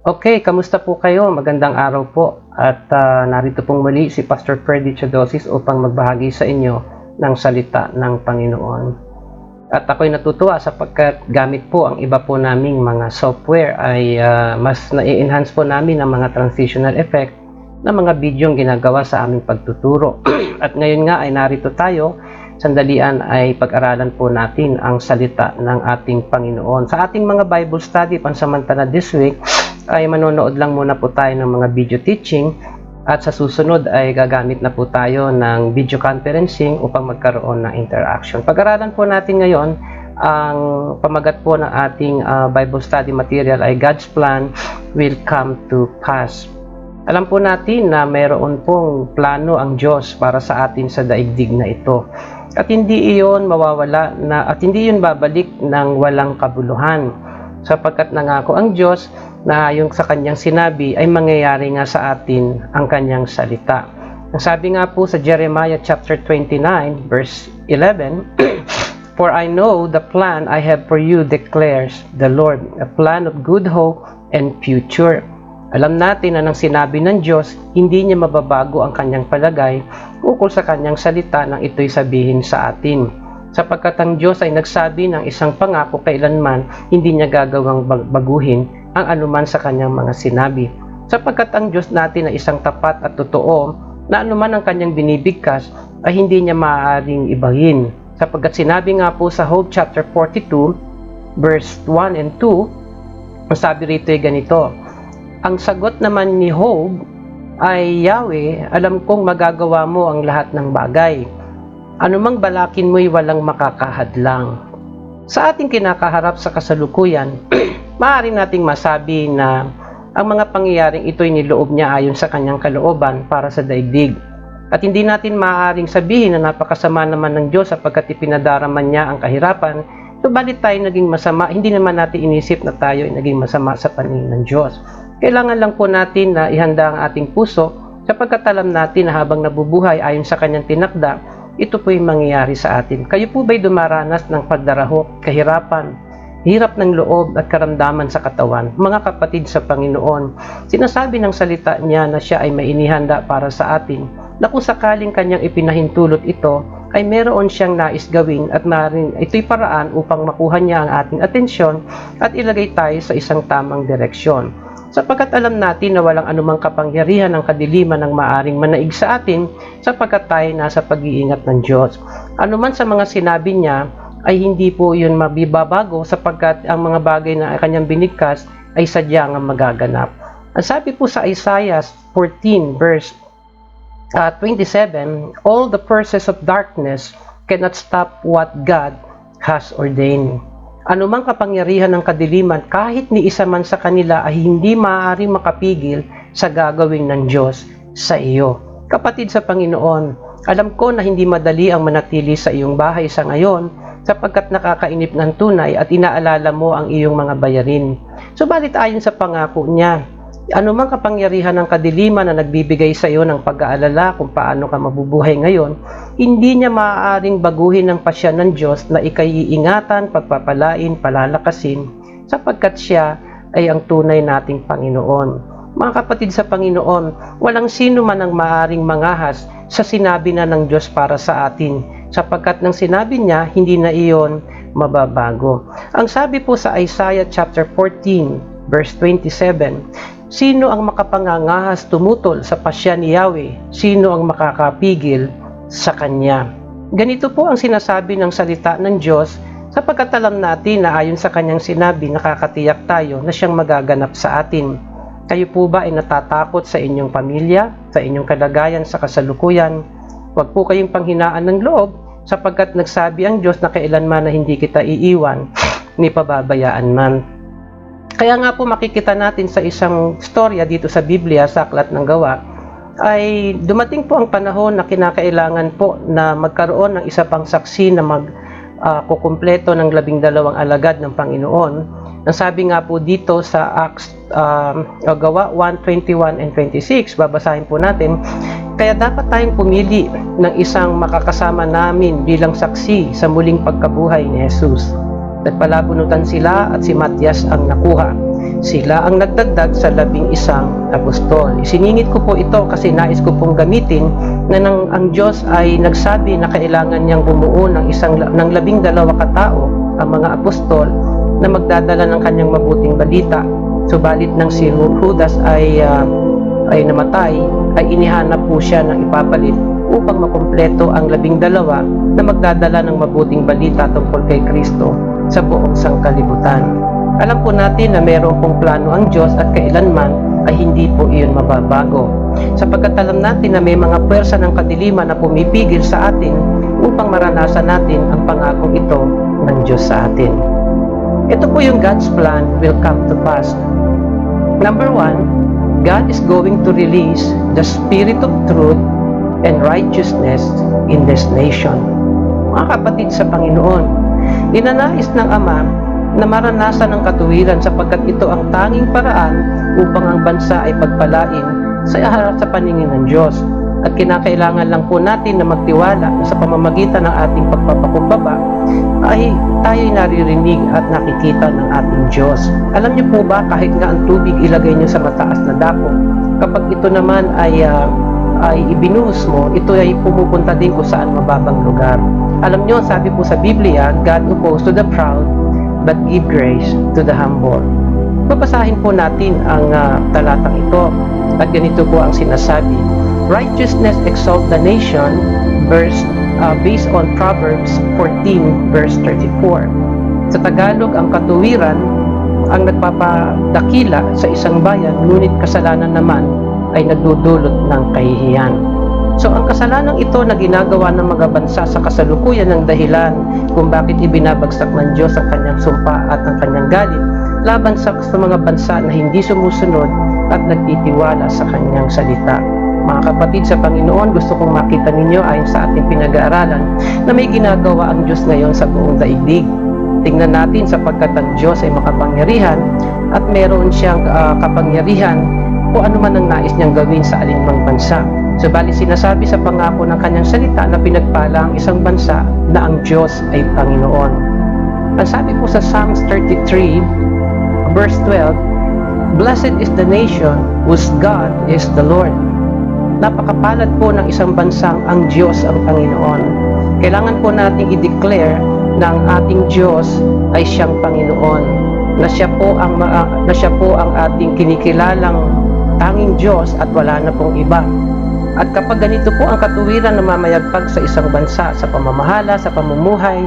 Okay, kamusta po kayo? Magandang araw po. At narito pong muli si Pastor Freddy Chadosis upang magbahagi sa inyo ng salita ng Panginoon. At ako'y natutuwa sapagkat gamit po ang iba po naming mga software ay mas na-enhance po namin ang mga transitional effect na mga bidyong ginagawa sa aming pagtuturo. At ngayon nga ay narito tayo. Sandalian ay pag-aralan po natin ang salita ng ating Panginoon. Sa ating mga Bible study pansamantala this week, ay manonood lang muna po tayo ng mga video teaching at sa susunod ay gagamit na po tayo ng video conferencing upang magkaroon ng interaction. Pag-aralan po natin ngayon, ang pamagat po ng ating Bible study material ay God's Plan Will Come to Pass. Alam po natin na mayroon pong plano ang Diyos para sa atin sa daigdig na ito. At hindi iyon mawawala at hindi iyon babalik ng walang kabuluhan. Sapagkat nangako ang Diyos na yung sa kanyang sinabi ay mangyayari nga sa atin ang kanyang salita. Ang sabi nga po sa Jeremiah chapter 29 verse 11, For I know the plan I have for you, declares the Lord, a plan of good hope and future. Alam natin na nang sinabi ng Diyos, hindi niya mababago ang kanyang palagay ukol sa kanyang salita nang ito'y sabihin sa atin. Sapagkat ang Diyos ay nagsabi ng isang pangako kailanman, hindi niya gagawang baguhin ang anuman sa kanyang mga sinabi. Sapagkat ang Diyos natin ay isang tapat at totoo na anuman ang kanyang binibigkas ay hindi niya maaaring ibahin. Sapagkat sinabi nga po sa Job chapter 42 verse 1 and 2, ang sabi rito ay ganito, ang sagot naman ni Job ay, Yahweh, alam kong magagawa mo ang lahat ng bagay. Anumang balakin mo'y walang makakahadlang. Sa ating kinakaharap sa kasalukuyan, maaari nating masabi na ang mga pangyayaring ito'y niloob niya ayon sa kanyang kalooban para sa daigdig. At hindi natin maaaring sabihin na napakasama naman ng Diyos sapagkat ipinadaraman niya ang kahirapan, subalit tayo naging masama, hindi naman natin inisip na tayo ay naging masama sa paningin ng Diyos. Kailangan lang po natin na ihanda ang ating puso sapagkat alam natin na habang nabubuhay ayon sa kanyang tinakda, ito po'y mangyayari sa atin. Kayo po ba'y dumaranas ng pagdarahop, kahirapan, hirap ng loob at karamdaman sa katawan? Mga kapatid sa Panginoon, sinasabi ng salita niya na siya ay may inihanda para sa atin, na kung sakaling kanyang ipinahintulot ito, ay meron siyang nais gawin at maaaring ito'y paraan upang makuha niya ang ating atensyon at ilagay tayo sa isang tamang direksyon. Sapagkat alam natin na walang anumang kapangyarihan ng kadiliman ang maaring manaig sa atin sapagkat tayo nasa pag-iingat ng Diyos. Anuman sa mga sinabi niya ay hindi po yun mabibabago sapagkat ang mga bagay na kanyang binigkas ay sadyang magaganap. Ang sabi po sa Isaiah 14 verse 27, all the forces of darkness cannot stop what God has ordained. Anumang kapangyarihan ng kadiliman, kahit ni isa man sa kanila ay hindi maaaring makapigil sa gagawin ng Diyos sa iyo. Kapatid sa Panginoon, alam ko na hindi madali ang manatili sa iyong bahay sa ngayon sapagkat nakakainip ng tunay at inaalala mo ang iyong mga bayarin. Subalit ayon sa pangako niya, anumang kapangyarihan ng kadiliman na nagbibigay sa iyo ng pag-aalala kung paano ka mabubuhay ngayon, hindi niya maaaring baguhin ang pasya ng Diyos na ikay iingatan, pagpapalain, palalakasin, sapagkat siya ay ang tunay nating Panginoon. Mga kapatid sa Panginoon, walang sino man ang maaaring mangahas sa sinabi na ng Diyos para sa atin, sapagkat ng sinabi niya, hindi na iyon mababago. Ang sabi po sa Isaiah chapter 14, verse 27, sino ang makapangangahas tumutol sa pasya ni Yahweh? Sino ang makakapigil sa Kanya? Ganito po ang sinasabi ng salita ng Diyos sapagkat alam natin na ayon sa Kanyang sinabi, nakakatiyak tayo na siyang magaganap sa atin. Kayo po ba ay natatakot sa inyong pamilya, sa inyong kalagayan sa kasalukuyan? Huwag po kayong panghinaan ng loob sapagkat nagsabi ang Diyos na kailanman na hindi kita iiwan ni pababayaan man. Kaya nga po makikita natin sa isang storya dito sa Biblia, sa Aklat ng Gawa, ay dumating po ang panahon na kinakailangan po na magkaroon ng isa pang saksi na kukumpleto ng 12 alagad ng Panginoon. Ang sabi nga po dito sa Acts Gawa 1:21 and 26, babasahin po natin, kaya dapat tayong pumili ng isang makakasama namin bilang saksi sa muling pagkabuhay ni Jesus. Nagpalabunutan sila at si Matias ang nakuha. Sila ang nagdagdag sa 11 apostol. Isiningit ko po ito kasi nais ko pong gamitin na ang Diyos ay nagsabi na kailangan niyang bumuo ng 12 katao, ang mga apostol, na magdadala ng kanyang mabuting balita. Subalit nang si Judas ay namatay, ay inihanap po siya ng ipapalit upang makumpleto ang 12 na magdadala ng mabuting balita tungkol kay Kristo sa buong sangkalibutan. Alam po natin na mayroon pong plano ang Diyos at kailanman ay hindi po iyon mababago. Sapagkat alam natin na may mga pwersa ng kadiliman na pumipigil sa atin upang maranasan natin ang pangakong ito ng Diyos sa atin. Ito po yung God's plan will come to pass. Number 1, God is going to release the spirit of truth and righteousness in this nation. Mga kapatid sa Panginoon, inanais ng Ama na maranasan ang katuwiran sapagkat ito ang tanging paraan upang ang bansa ay pagpalain sa harap sa paningin ng Diyos. At kinakailangan lang po natin na magtiwala na sa pamamagitan ng ating pagpapakumbaba ay tayo'y naririnig at nakikita ng ating Diyos. Alam niyo po ba, kahit nga ang tubig ilagay niyo sa mataas na dako, kapag ito naman ay ibinuhos mo, ito ay pumupunta din kung saan mababang lugar. Alam niyo, sabi po sa Biblia, God opposed to the proud but give grace to the humble. Babasahin po natin ang talatang ito at ganito po ang sinasabi. Righteousness exalt the nation, based on Proverbs 14 verse 34. Sa Tagalog, ang katuwiran ang nagpapadakila sa isang bayan, ngunit kasalanan naman ay nagdudulot ng kahihiyan. So ang kasalanang ito na ginagawa ng mga bansa sa kasalukuyan ng dahilan kung bakit ibinabagsak ng Diyos ang kanyang sumpa at ang kanyang galit laban sa mga bansa na hindi sumusunod at nagtitiwala sa kanyang salita. Mga kapatid sa Panginoon, gusto kong makita ninyo ayon sa ating pinag-aaralan na may ginagawa ang Diyos ngayon sa buong daigdig. Tingnan natin sapagkat ang Diyos ay makapangyarihan at meron siyang kapangyarihan kung ano man ang nais niyang gawin sa alinmang bansa. Subalit sinasabi sa pangako ng kanyang salita na pinagpala ang isang bansa na ang Diyos ay Panginoon. Ang sabi po sa Psalms 33 verse 12, Blessed is the nation whose God is the Lord. Napakapalad po ng isang bansang ang Diyos ang Panginoon. Kailangan po nating i-declare na ang ating Diyos ay siyang Panginoon, na siya po ang ating kinikilalang tanging Diyos at wala na pong iba. At kapag ganito po ang katuwiran na mamayagpag sa isang bansa, sa pamamahala, sa pamumuhay,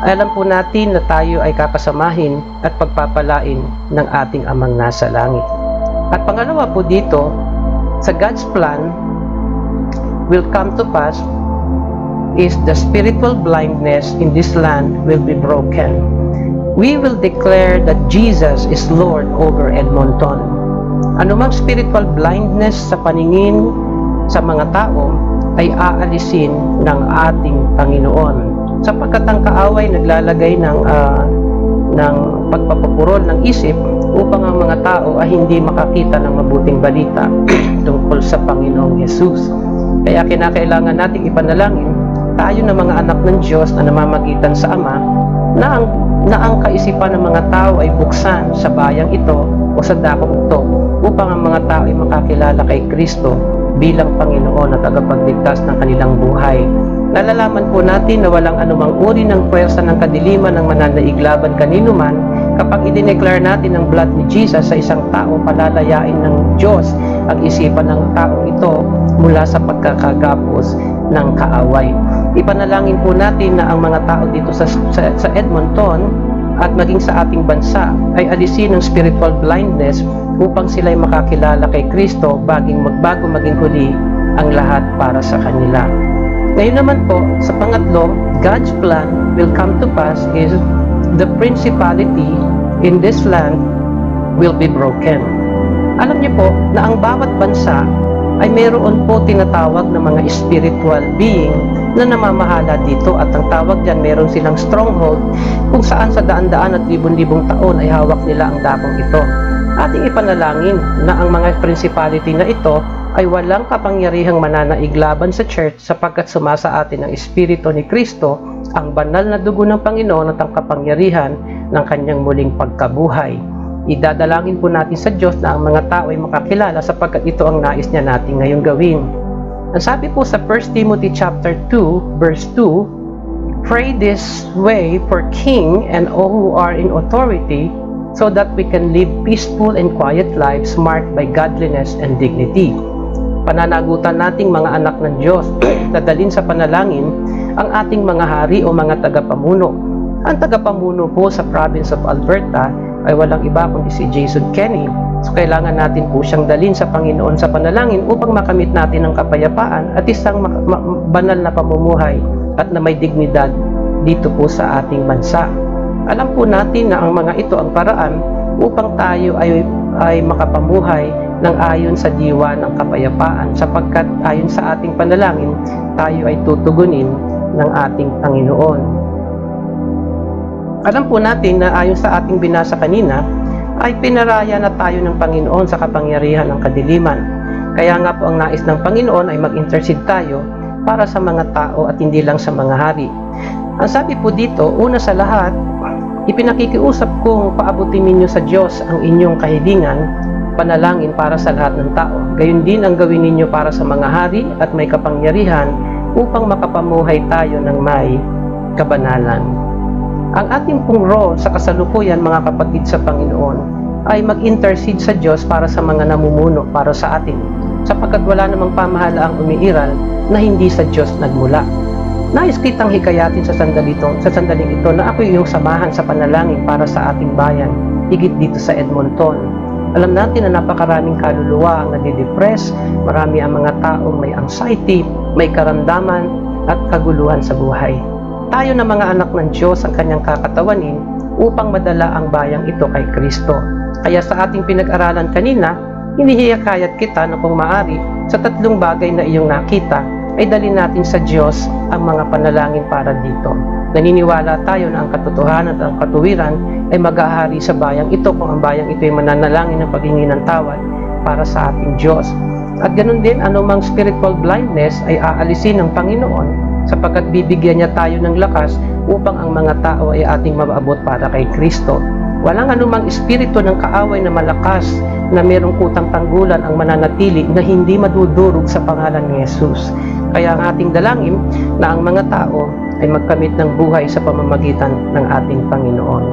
alam po natin na tayo ay kakasamahin at pagpapalain ng ating Amang nasa langit. At pangalawa po dito, sa God's plan will come to pass is the spiritual blindness in this land will be broken. We will declare that Jesus is Lord over Edmonton. Anumang spiritual blindness sa paningin sa mga tao ay aalisin ng ating Panginoon, sapagkat ang kaaway naglalagay ng pagpapapurol ng isip upang ang mga tao ay hindi makakita ng mabuting balita tungkol sa Panginoong Yesus. Kaya kinakailangan nating ipanalangin tayo na mga anak ng Diyos na namamagitan sa Ama na ang kaisipan ng mga tao ay buksan sa bayang ito o sa dakong ito upang ang mga tao ay makakilala kay Kristo bilang Panginoon at tagapagligtas ng kanilang buhay. Nalalaman po natin na walang anumang uri ng puwersa ng kadiliman ng mananaiglaban kanino man. Kapag idineclare natin ang blood ni Jesus sa isang tao, palalayain ng Diyos ang isipan ng tao ito mula sa pagkakagapos ng kaaway. Ipanalangin po natin na ang mga tao dito sa Edmonton at maging sa ating bansa ay alisin ng spiritual blindness upang sila ay makakilala kay Kristo magbago maging huli ang lahat para sa kanila. Ngayon naman po, sa pangatlo, God's plan will come to pass is the principality in this land will be broken. Alam niyo po na ang bawat bansa ay mayroon po tinatawag na mga spiritual being na namamahala dito at ang tawag dyan, meron silang stronghold kung saan sa daan-daan at libon-libong taon ay hawak nila ang dakong ito. Ating ipanalangin na ang mga principality na ito ay walang kapangyarihang mananaig laban sa church sapagkat sumasa atin ang Espiritu ni Kristo, ang banal na dugo ng Panginoon at ang kapangyarihan ng kanyang muling pagkabuhay. idadalangin po natin sa Diyos na ang mga tao ay makakilala sapagkat ito ang nais niya natin ngayong gawin. Ang sabi po sa 1 Timothy chapter 2 verse 2, pray this way for king and all who are in authority, so that we can live peaceful and quiet lives marked by godliness and dignity. Pananagutan nating mga anak ng Diyos na dalhin sa panalangin ang ating mga hari o mga tagapamuno. Ang tagapamuno po sa province of Alberta ay walang iba kundi si Jason Kenney. So kailangan natin po siyang dalhin sa Panginoon sa panalangin upang makamit natin ang kapayapaan at isang banal na pamumuhay at na may dignidad dito po sa ating bansa. Alam po natin na ang mga ito ang paraan upang tayo ay makapamuhay ng ayon sa diwa ng kapayapaan, sapagkat ayon sa ating panalangin, tayo ay tutugunin ng ating Panginoon. Alam po natin na ayon sa ating binasa kanina, ay pinaraya na tayo ng Panginoon sa kapangyarihan ng kadiliman. Kaya nga po ang nais ng Panginoon ay mag-intercede tayo para sa mga tao at hindi lang sa mga hari. Ang sabi po dito, una sa lahat, ipinakikiusap kong paabutin ninyo sa Diyos ang inyong kahilingan, panalangin para sa lahat ng tao. Gayon din ang gawin ninyo para sa mga hari at may kapangyarihan upang makapamuhay tayo ng may kabanalan. Ang ating pong role sa kasalukuyan, mga kapatid sa Panginoon, ay mag-intercede sa Diyos para sa mga namumuno para sa atin, sapagkat wala namang pamahalaang umiiral na hindi sa Diyos nagmula. Nais kitang hikayatin sa sandaling ito na ako yung samahan sa panalangin para sa ating bayan, higit dito sa Edmonton. Alam natin na napakaraming kaluluwa ang nadidepress, marami ang mga taong may anxiety, may karamdaman at kaguluhan sa buhay. Tayo na mga anak ng Diyos ang kanyang kakatawanin upang madala ang bayang ito kay Kristo. Kaya sa ating pinag-aralan kanina, hinihikayat kita na kung maari, sa tatlong bagay na iyong nakita, ay dalhin natin sa Diyos ang mga panalangin para dito. Naniniwala tayo na ang katotohanan at ang katuwiran ay mag-ahari sa bayang ito kung ang bayang ito ay mananalangin ng paghingi ng tawad para sa ating Diyos. At ganun din, anumang spiritual blindness ay aalisin ng Panginoon, sapagkat bibigyan niya tayo ng lakas upang ang mga tao ay ating maabot para kay Kristo. Walang anumang espiritu ng kaaway na malakas na mayroong kutang tanggulan ang mananatili na hindi madudurog sa pangalan ni Jesus. Kaya ang ating dalangin na ang mga tao ay magkamit ng buhay sa pamamagitan ng ating Panginoon.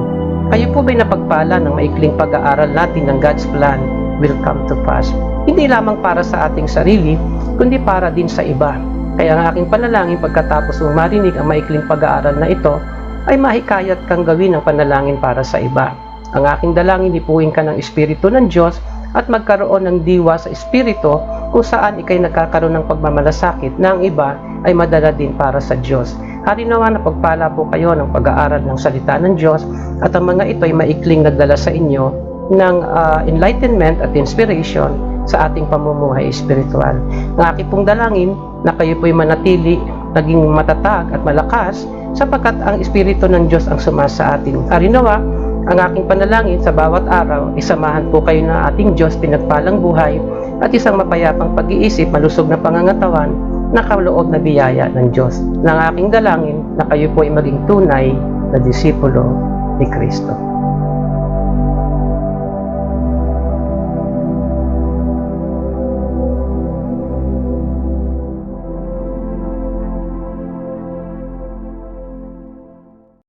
Kayo po ba'y napagpala ng maikling pag-aaral natin ng God's plan will come to pass? Hindi lamang para sa ating sarili, kundi para din sa iba. Kaya ang aking panalangin pagkatapos mong marinig ang maikling pag-aaral na ito, ay mahikayat kang gawin ang panalangin para sa iba. Ang aking dalangin, ipuin ka ng Espiritu ng Diyos at magkaroon ng diwa sa Espiritu kung saan ikay nagkakaroon ng pagmamalasakit na ang iba ay madala din para sa Diyos. Hari nawa na pagpala po kayo ng pag-aaral ng salita ng Diyos at ang mga ito ay maikling nagdala sa inyo ng enlightenment at inspiration sa ating pamumuhay espiritual. Ang aking pong dalangin na kayo po'y manatili, naging matatag at malakas sapagkat ang Espiritu ng Diyos ang sumasa atin. Hari nawa, ang aking panalangin sa bawat araw, isamahan po kayo ng ating Diyos, pinagpalang buhay at isang mapayapang pag-iisip, malusog na pangangatawan, nakaloob na biyaya ng Diyos. Ng aking dalangin na kayo po ay maging tunay na disipulo ni Kristo.